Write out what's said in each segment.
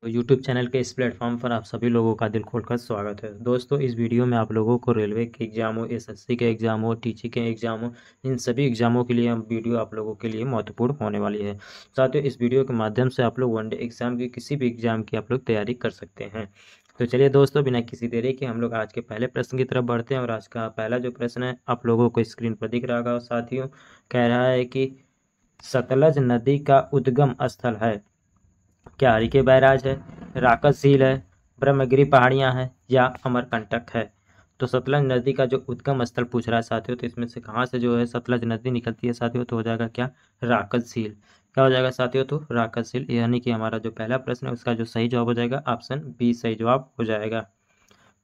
तो YouTube channel के इस प्लेटफॉर्म पर आप सभी लोगों का दिल खोलकर स्वागत है। दोस्तों, इस वीडियो में आप लोगों को रेलवे के एग्ज़ाम हो, एसएससी के एग्ज़ाम हो, टीचिंग के एग्ज़ाम हो, इन सभी एग्ज़ामों के लिए हम वीडियो आप लोगों के लिए महत्वपूर्ण होने वाली है। साथियों, इस वीडियो के माध्यम से आप लोग वनडे एग्ज़ाम की किसी भी एग्ज़ाम की आप लोग तैयारी कर सकते हैं। तो चलिए दोस्तों, बिना किसी देरी के हम लोग आज के पहले प्रश्न की तरफ बढ़ते हैं। और आज का पहला जो प्रश्न है आप लोगों को स्क्रीन पर दिख रहा होगा। साथियों, कह रहा है कि सतलज नदी का उद्गम स्थल है। क्या हरिके बैराज है, राकस झील है, ब्रह्मगिरी पहाड़ियाँ हैं या अमरकंटक है। तो सतलज नदी का जो उद्गम स्थल पूछ रहा है साथियों, तो इसमें से कहाँ से जो है सतलज नदी निकलती है साथियों, तो हो जाएगा क्या, राकस झील। क्या हो जाएगा साथियों, तो राकस झील। यानी कि हमारा जो पहला प्रश्न है उसका जो सही जवाब हो जाएगा ऑप्शन बी सही जवाब हो जाएगा।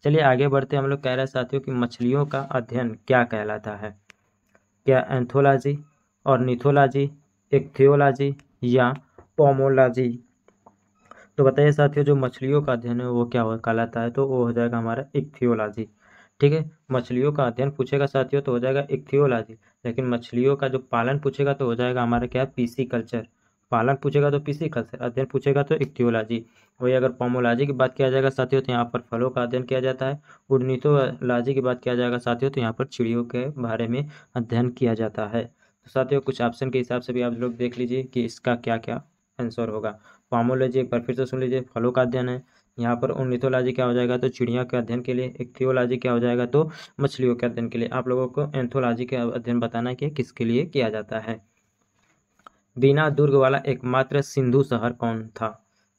चलिए आगे बढ़ते हम लोग। कह रहे हैं साथियों कि मछलियों का अध्ययन क्या कहलाता है। क्या एंथोलॉजी, ऑर्निथोलॉजी, इक्थियोलॉजी या पोमोलॉजी। तो बताइए साथियों, जो मछलियों का अध्ययन है वो क्या कहलाता है, तो वो हो जाएगा हमारा इक्थियोलॉजी। ठीक है, मछलियों का अध्ययन पूछेगा साथियों तो हो जाएगा इक्थियोलॉजी। लेकिन मछलियों का जो पालन पूछेगा तो हो जाएगा हमारा क्या, पीसी कल्चर। पालन पूछेगा तो पीसी कल्चर, अध्ययन पूछेगा तो इक्थियोलॉजी। वही अगर पोमोलॉजी की बात किया जाएगा साथियों तो यहाँ पर फलों का अध्ययन किया जाता है। ऑर्निथोलॉजी की बात किया जाएगा साथियों तो यहाँ पर चिड़ियों के बारे में अध्ययन किया जाता है। तो साथियों, कुछ ऑप्शन के हिसाब से भी आप लोग देख लीजिए कि इसका क्या क्या आंसर होगा। पामोलॉजी एक बार फिर से सुन लीजिए, फलों का अध्ययन है। यहाँ पर ऑर्निथोलॉजी क्या हो जाएगा, तो चिड़िया के अध्ययन के लिए। इक्थियोलॉजी क्या हो जाएगा, तो मछलियों के अध्ययन के लिए। आप लोगों को एंथोलॉजी का अध्ययन बताना है कि किसके लिए किया जाता है। बिना दुर्ग वाला एकमात्र सिंधु शहर कौन था।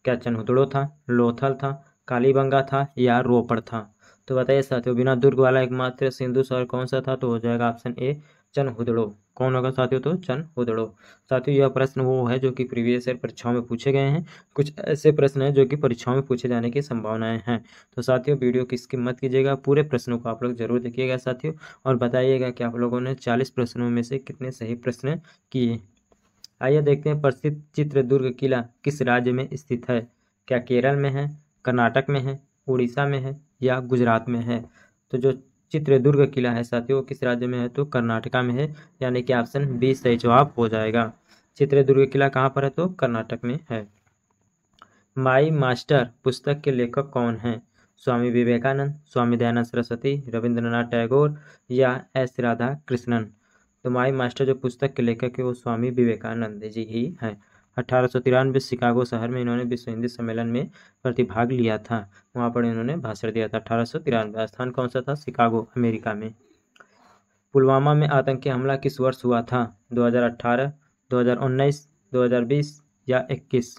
क्या चनहुदड़ो था, लोथल था, कालीबंगा था या रोपड़ था। तो बताइए साथियों, बिना दुर्ग वाला एकमात्र सिंधु शहर कौन सा था, तो हो जाएगा ऑप्शन ए चनहुदड़ो। कौन होगा साथियों, तो चनहुदड़ो। साथियों, यह प्रश्न वो है जो कि प्रीवियस ईयर परीक्षाओं में पूछे गए हैं। कुछ ऐसे प्रश्न हैं जो कि परीक्षाओं में पूछे जाने की संभावनाएं हैं। तो साथियों, वीडियो की स्किप मत कीजिएगा, पूरे प्रश्नों को आप लोग जरूर देखिएगा साथियों। और बताइएगा कि आप लोगों ने 40 प्रश्नों में से कितने सही प्रश्न किए। आइए देखते हैं, प्रसिद्ध चित्रदुर्ग किला किस राज्य में स्थित है। क्या केरल में है, कर्नाटक में है, उड़ीसा में है या गुजरात में है। तो जो चित्रदुर्ग किला है साथियों वो किस राज्य में है, तो कर्नाटका में है। यानी कि ऑप्शन बी सही जवाब हो जाएगा। चित्रदुर्ग किला कहाँ पर है, तो कर्नाटक में है। माई मास्टर पुस्तक के लेखक कौन हैं। स्वामी विवेकानंद, स्वामी दयानंद सरस्वती, रविंद्रनाथ टैगोर या एस राधा कृष्णन। तो माई मास्टर जो पुस्तक के लेखक है वो स्वामी विवेकानंद जी ही हैं। 1893 शिकागो शहर में इन्होंने विश्व हिंदी सम्मेलन में प्रतिभाग लिया था। वहाँ पर इन्होंने भाषण दिया था। 1893 स्थान कौन सा था, शिकागो अमेरिका में। पुलवामा में आतंकी हमला किस वर्ष हुआ था। 2018, 2019, 2020 या 21।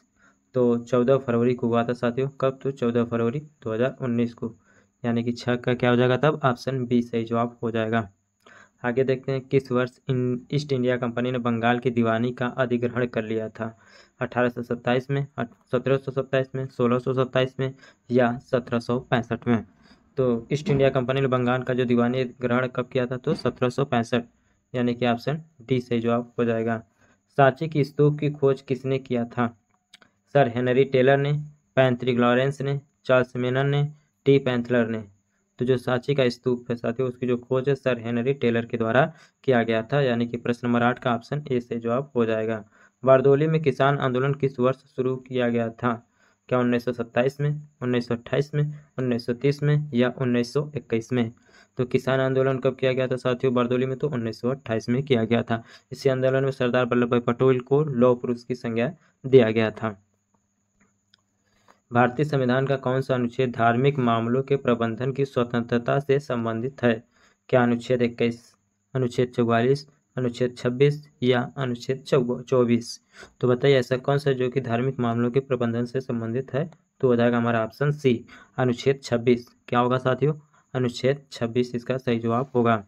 तो 14 फरवरी को हुआ था साथियों। कब, तो 14 फरवरी 2019 को। यानी कि 6 का क्या हो जाएगा, तब ऑप्शन बी सही जवाब हो जाएगा। आगे देखते हैं, किस वर्ष ईस्ट इंडिया कंपनी ने बंगाल की दीवानी का अधिग्रहण कर लिया था। 1827 में, 1727 में, 1627 में या 1765 में। तो ईस्ट इंडिया कंपनी ने बंगाल का जो दीवानी ग्रहण कब किया था, तो 1765। यानी कि ऑप्शन डी सही जवाब हो जाएगा। सांची की स्तूप की खोज किसने किया था। सर हेनरी टेलर ने, पैट्रिक लॉरेंस ने, चार्ल्स मेनन ने, टी पैंथलर ने। तो जो सांची का स्तूप है साथियों उसकी जो खोज है सर हेनरी टेलर के द्वारा किया गया था। यानी कि प्रश्न नंबर 8 का ऑप्शन ए से जवाब हो जाएगा। बारदोली में किसान आंदोलन किस वर्ष शुरू किया गया था। क्या 1927 में, 1928 में, 1930 में या 1921 में। तो किसान आंदोलन कब किया गया था साथियों बारदोली में, तो 1928 में किया गया था। इसी आंदोलन में सरदार वल्लभ भाई पटेल को लौह पुरुष की संज्ञा दिया गया था। भारतीय संविधान का कौन सा अनुच्छेद धार्मिक मामलों के प्रबंधन की स्वतंत्रता से संबंधित है। क्या अनुच्छेद 21, अनुच्छेद 44, अनुच्छेद 26 या अनुच्छेद 24। तो बताइए ऐसा कौन सा जो कि धार्मिक मामलों के प्रबंधन से संबंधित है, तो हो जाएगा हमारा ऑप्शन सी अनुच्छेद 26। क्या होगा साथियों, अनुच्छेद 26 इसका सही जवाब होगा।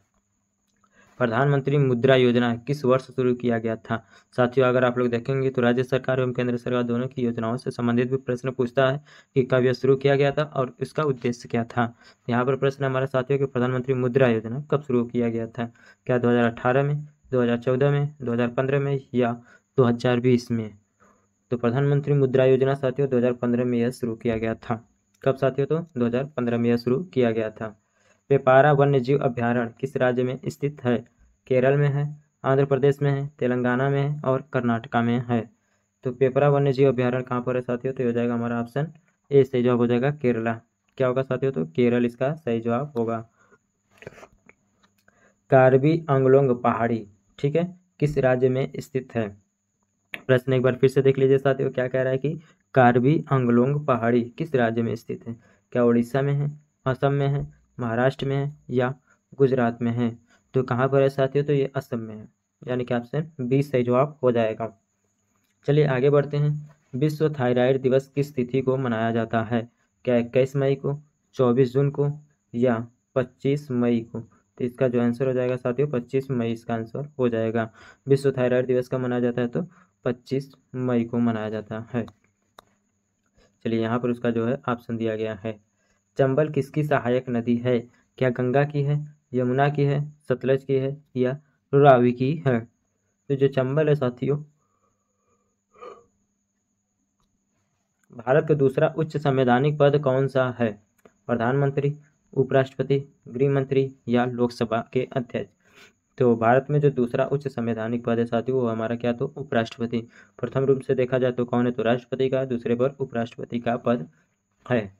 प्रधानमंत्री मुद्रा योजना किस वर्ष शुरू किया गया था। साथियों, अगर आप लोग देखेंगे तो राज्य सरकार एवं केंद्र सरकार दोनों की योजनाओं से संबंधित भी प्रश्न पूछता है कि कब यह शुरू किया गया था और इसका उद्देश्य क्या था। यहाँ पर प्रश्न हमारे साथियों कि प्रधानमंत्री मुद्रा योजना कब शुरू किया गया था। क्या 2018 में, 2014 में, 2015 में या 2020 में। तो प्रधानमंत्री मुद्रा योजना साथियों 2015 में यह शुरू किया गया था। कब साथियों, तो 2015 में यह शुरू किया गया था। पेपारा वन्य जीव अभ्यारण्य किस राज्य में स्थित है। केरल में है, आंध्र प्रदेश में है, तेलंगाना में है और कर्नाटका में है। तो पेपरा वन्यजीव अभ्यारण्य कहाँ पर है साथियों? तो ये हो जाएगा हमारा ऑप्शन ए सही जवाब हो जाएगा केरला। क्या होगा साथियों? तो केरल इसका सही जवाब होगा। कार्बी आंगलोंग पहाड़ी, ठीक है, किस राज्य में स्थित है? प्रश्न एक बार फिर से देख लीजिए साथियों, क्या कह रहा है कि कार्बी आंगलोंग पहाड़ी किस राज्य में स्थित है? क्या उड़ीसा में है, असम में है, महाराष्ट्र में है या गुजरात में है? तो कहाँ पर है साथियों? तो ये असम में है, यानी कि ऑप्शन बी सही जवाब हो जाएगा। चलिए आगे बढ़ते हैं। विश्व थायराइड दिवस किस तिथि को मनाया जाता है? क्या 21 मई को, 24 जून को या 25 मई को? तो इसका जो आंसर हो जाएगा साथियों 25 मई इसका आंसर हो जाएगा। विश्व थायराइड दिवस कब मनाया जाता है? तो 25 मई को मनाया जाता है। चलिए यहाँ पर उसका जो है ऑप्शन दिया गया है। चंबल किसकी सहायक नदी है? क्या गंगा की है, यमुना की है, सतलज की है या रावी की है? तो जो चंबल है साथियों, भारत का दूसरा उच्च संवैधानिक पद कौन सा है? प्रधानमंत्री, उपराष्ट्रपति, गृह मंत्री या लोकसभा के अध्यक्ष? तो भारत में जो दूसरा उच्च संवैधानिक पद है साथियों वो हमारा क्या? तो उपराष्ट्रपति। प्रथम रूप से देखा जाए तो कौन है? तो राष्ट्रपति का, दूसरे पर उपराष्ट्रपति का पद है।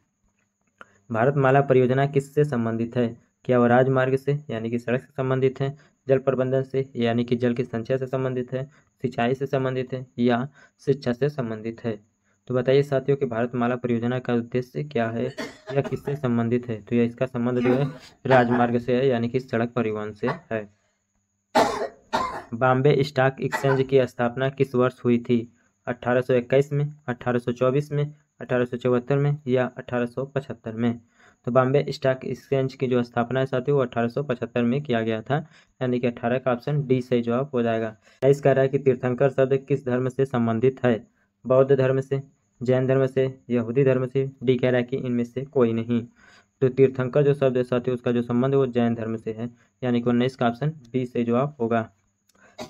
भारतमाला परियोजना किससे संबंधित है? क्या वह राजमार्ग से यानी कि सड़क से संबंधित है, जल प्रबंधन से यानी कि जल के संचय से संबंधित है, सिंचाई से संबंधित है या शिक्षा से संबंधित है? तो बताइए साथियों कि भारतमाला परियोजना का उद्देश्य क्या है या किससे संबंधित है? तो यह इसका संबंध जो है राजमार्ग से है यानी कि सड़क परिवहन से है। बॉम्बे स्टॉक एक्सचेंज की स्थापना किस वर्ष हुई थी? 1821 में, 1824 में, 1874 में या 1875 में? तो बॉम्बे स्टॉक एक्सचेंज की जो स्थापना है साथियों वो 1875 में किया गया था, यानी कि 18 का ऑप्शन डी सही जवाब हो जाएगा। इस कह रहा है कि तीर्थंकर शब्द किस धर्म से संबंधित है? बौद्ध धर्म से, जैन धर्म से, यहूदी धर्म से? डी कह रहा है कि इनमें से कोई नहीं। तो तीर्थंकर जो शब्द है साथियों उसका जो संबंध है वो जैन धर्म से है, यानी कि 19 का ऑप्शन बी सही जवाब होगा।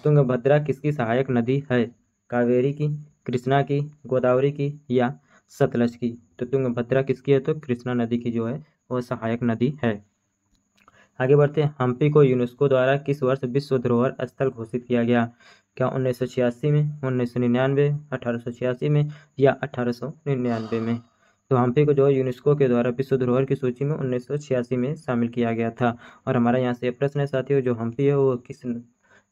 तुंगभद्रा किसकी सहायक नदी है? कावेरी की, कृष्णा की, गोदावरी की या सतलज की? तो तुंगभद्रा किसकी है? तो कृष्णा नदी की जो है वो सहायक नदी है। आगे बढ़ते हैं। हम्पी को यूनेस्को द्वारा किस वर्ष विश्व धरोहर स्थल घोषित किया गया? क्या 1986 में, 1999, 1886 में या 1899 में? तो हम्पी को जो है यूनेस्को के द्वारा विश्व धरोहर की सूची में 1986 में शामिल किया गया था। और हमारा यहाँ से प्रश्न है साथियों, जो हम्पी है वो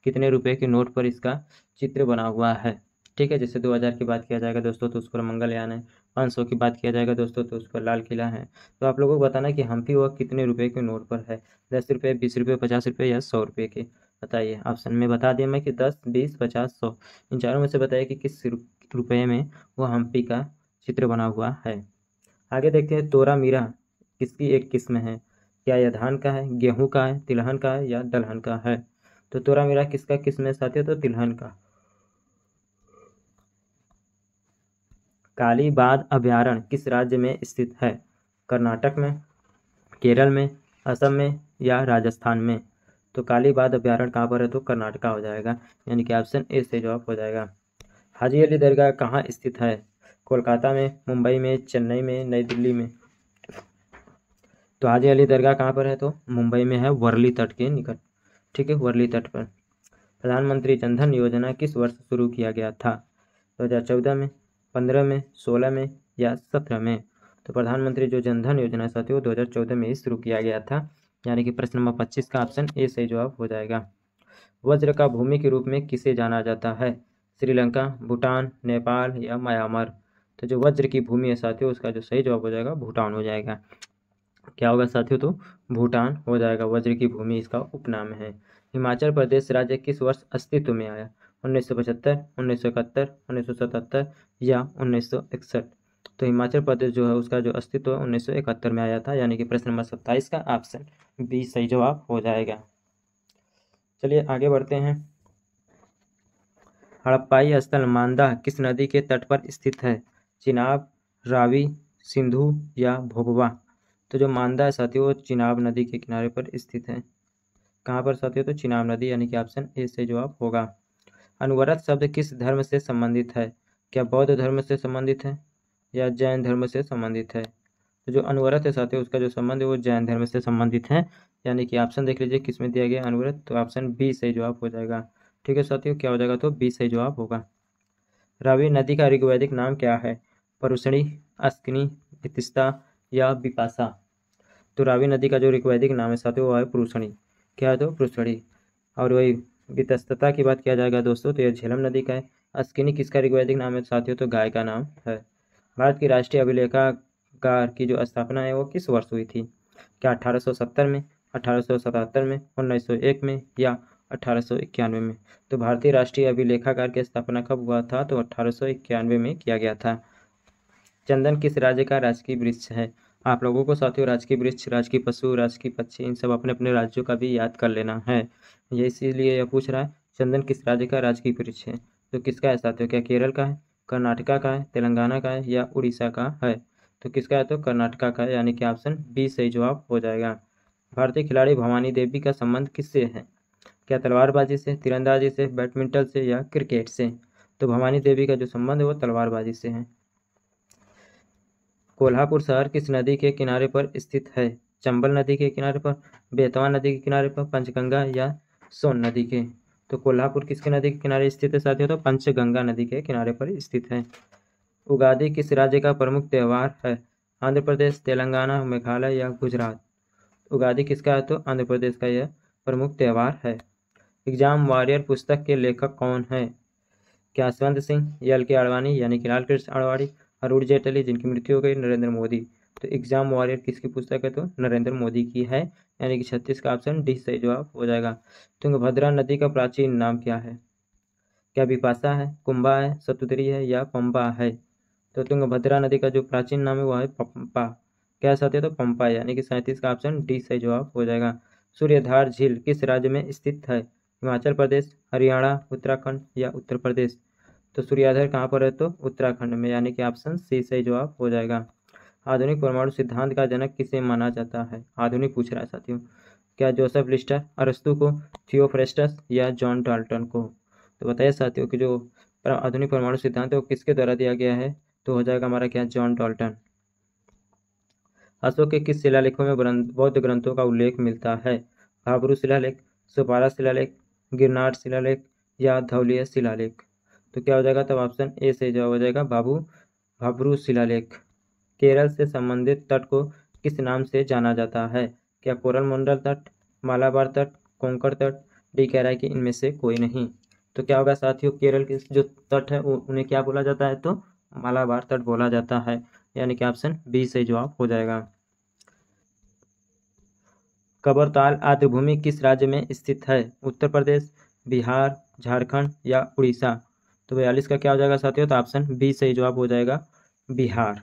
कितने रुपए के नोट पर इसका चित्र बना हुआ है? ठीक है, जैसे 2000 की बात किया जाएगा दोस्तों तो उस पर मंगलयान है, 500 की बात किया जाएगा दोस्तों तो उस पर लाल किला है। तो आप लोगों को बताना कि हम्पी वह कितने रुपए के नोट पर है, 10 रुपये, 20 रुपये, 50 रुपये या 100 रुपये के? बताइए। ऑप्शन में बता दिया मैं कि 10, 20, 50, 100, इन चारों में से बताइए कि किस रुपये में वह हम्पी का चित्र बना हुआ है। आगे देखते हैं। तोरा मीरा किसकी एक किस्म है? क्या यह धान का है, गेहूं का है, तिलहन का है या दलहन का है? तो तोरा मीरा किसका किस्म है साथियों? तो तिलहन का। कालीबाद अभयारण्य किस राज्य में स्थित है? कर्नाटक में, केरल में, असम में या राजस्थान में? तो कालीबाद अभयारण्य कहाँ पर है? तो कर्नाटका हो जाएगा, यानी कि ऑप्शन ए से जवाब हो जाएगा। हाजी अली दरगाह कहाँ स्थित है? कोलकाता में, मुंबई में, चेन्नई में, नई दिल्ली में? तो हाजी अली दरगाह कहाँ पर है? तो मुंबई में है, वर्ली तट के निकट। ठीक है, वर्ली तट पर। प्रधानमंत्री जनधन योजना किस वर्ष शुरू किया गया था? 2014 में, 15 में, 16 में या 17 में? तो प्रधानमंत्री जो जनधन योजना साथियों 2014 में ही शुरू किया गया था, यानी कि प्रश्न नंबर 25 का ऑप्शन ए सही जवाब हो जाएगा। वज्र का भूमि के रूप में किसे जाना जाता है? श्रीलंका, भूटान, नेपाल या म्यांमार? तो जो वज्र की भूमि है साथियों उसका जो सही जवाब हो जाएगा भूटान हो जाएगा। क्या होगा साथियों? तो भूटान हो जाएगा, वज्र की भूमि इसका उपनाम है। हिमाचल प्रदेश राज्य किस वर्ष अस्तित्व में आया? 1975, 1971, 1977 या 1961? तो हिमाचल प्रदेश जो है उसका जो अस्तित्व 1971 में आया था, यानी कि प्रश्न नंबर 27 का ऑप्शन बी सही जवाब हो जाएगा। चलिए आगे बढ़ते हैं। हड़प्पाई स्थल मांदा किस नदी के तट पर स्थित है? चिनाब, रावी, सिंधु या भोगवा? तो जो मांदा है साथियों वो चिनाब नदी के किनारे पर स्थित है। कहाँ पर साथियों? तो चिनाब नदी, यानी कि ऑप्शन ए से जवाब होगा। अनवरत शब्द किस धर्म से संबंधित है? क्या बौद्ध धर्म से संबंधित है या जैन धर्म से संबंधित है? तो जो अनवरत है साथियों उसका जो संबंध है वो जैन धर्म से संबंधित है, यानी कि ऑप्शन देख लीजिए किस में दिया गया अनवरत, तो ऑप्शन बी सही जवाब हो जाएगा। ठीक है साथियों, क्या हो जाएगा? तो बी सही जवाब होगा। रावी नदी का ऋग्वैदिक नाम क्या है? परुषणी, अस्किनी, वितिस्ता या विपाशा? तो रावी नदी का जो ऋग्वैदिक नाम है साथियों वो है पुरुषणी। क्या है? तो पुरुषणी। और वही वितस्तता की बात किया जाएगा दोस्तों तो यह झेलम नदी का है। अस्किनी किसका ऋग्वैदिक नाम है साथियों? तो गाय का नाम है। भारत की राष्ट्रीय अभिलेखागार की जो स्थापना है वो किस वर्ष हुई थी? क्या 1870 में, 1877 में, 1901 में या 1891 में? तो भारतीय राष्ट्रीय अभिलेखागार की स्थापना कब हुआ था? तो 1891 में किया गया था। चंदन किस राज्य का राजकीय वृक्ष है? आप लोगों को साथियों राजकीय वृक्ष, राजकीय पशु, राजकीय पक्षी इन सब अपने अपने राज्यों का भी याद कर लेना है। ये इसीलिए यह पूछ रहा है चंदन किस राज्य का राजकीय वृक्ष है। तो किसका है साथियों? क्या केरल का है, कर्नाटका का है, तेलंगाना का है या उड़ीसा का है? तो किसका है? तो कर्नाटका का है, यानी कि ऑप्शन बी सही जवाब हो जाएगा। भारतीय खिलाड़ी भवानी देवी का संबंध किससे है? क्या तलवारबाजी से, तीरंदाजी से, बैडमिंटन से या क्रिकेट से? तो भवानी देवी का जो संबंध है वो तलवारबाजी से है। कोल्हापुर शहर किस नदी के किनारे पर स्थित है? चंबल नदी के किनारे पर, बेतवा नदी के किनारे पर, पंचगंगा या सोन नदी के? तो कोल्हापुर किसके नदी के किनारे स्थित है साथियों? तो पंचगंगा नदी के किनारे पर स्थित है। उगादि किस राज्य का प्रमुख त्यौहार है? आंध्र प्रदेश, तेलंगाना, मेघालय या गुजरात? उगादि किसका है? तो आंध्र प्रदेश का यह प्रमुख त्यौहार है। एग्जाम वॉरियर पुस्तक के लेखक कौन है? क्या यशवंत सिंह, एल के आडवाणी यानी कि लाल कृष्ण आडवाणी, अरुण जेटली जिनकी मृत्यु हो गई, नरेंद्र मोदी? तो एग्जाम वॉरियर किसकी पुस्तक है? तो नरेंद्र मोदी की है, यानी कि 36 का ऑप्शन डी सही जवाब हो जाएगा। तुंगभद्रा नदी का प्राचीन नाम क्या है? क्या विपाशा है, कुंभा है, सतुतरी है या पंपा है? तो तुंगभद्रा नदी का जो प्राचीन नाम है वो है पंपा। क्या साथ है? तो पंपा, यानी कि 37 का ऑप्शन डी सही जवाब हो जाएगा। सूर्यधार झील किस राज्य में स्थित है? हिमाचल प्रदेश, हरियाणा, उत्तराखंड या उत्तर प्रदेश? तो सूर्याधार कहाँ पर है? तो उत्तराखंड में, यानी कि ऑप्शन सी सही जवाब हो जाएगा। आधुनिक परमाणु सिद्धांत का जनक किसे माना जाता है? आधुनिक पूछ रहा है साथियों। क्या जोसेफ लिस्टर, अरस्तु को, थियोफ्रेस्टस या जॉन डाल्टन को? तो बताइए साथियों कि जो आधुनिक परमाणु सिद्धांत है वो किसके द्वारा दिया गया है? तो हो जाएगा हमारा क्या? John Dalton. अशोक के किस शिलालेखों में बौद्ध ग्रंथों का उल्लेख मिलता है? भाबरू शिलालेख, सुपारा शिलालेख, गिरनार शिलालेख या धौलिया शिलालेख? तो क्या हो जाएगा? तब ऑप्शन ए से जवाब हो जाएगा भाबरू शिलालेख। केरल से संबंधित तट को किस नाम से जाना जाता है? क्या कोरलमंडल तट, मालाबार तट, कोंकण तट, डी कह रहा है कि इनमें से कोई नहीं। तो क्या होगा साथियों? केरल के जो तट है उन्हें क्या बोला जाता है? तो मालाबार तट बोला जाता है, यानी कि ऑप्शन बी सही जवाब हो जाएगा। कबरताल आर्द्रभूमि किस राज्य में स्थित है? उत्तर प्रदेश, बिहार, झारखंड या उड़ीसा? तो 42 का क्या हो जाएगा साथियों? तो ऑप्शन बी सही जवाब हो जाएगा, बिहार।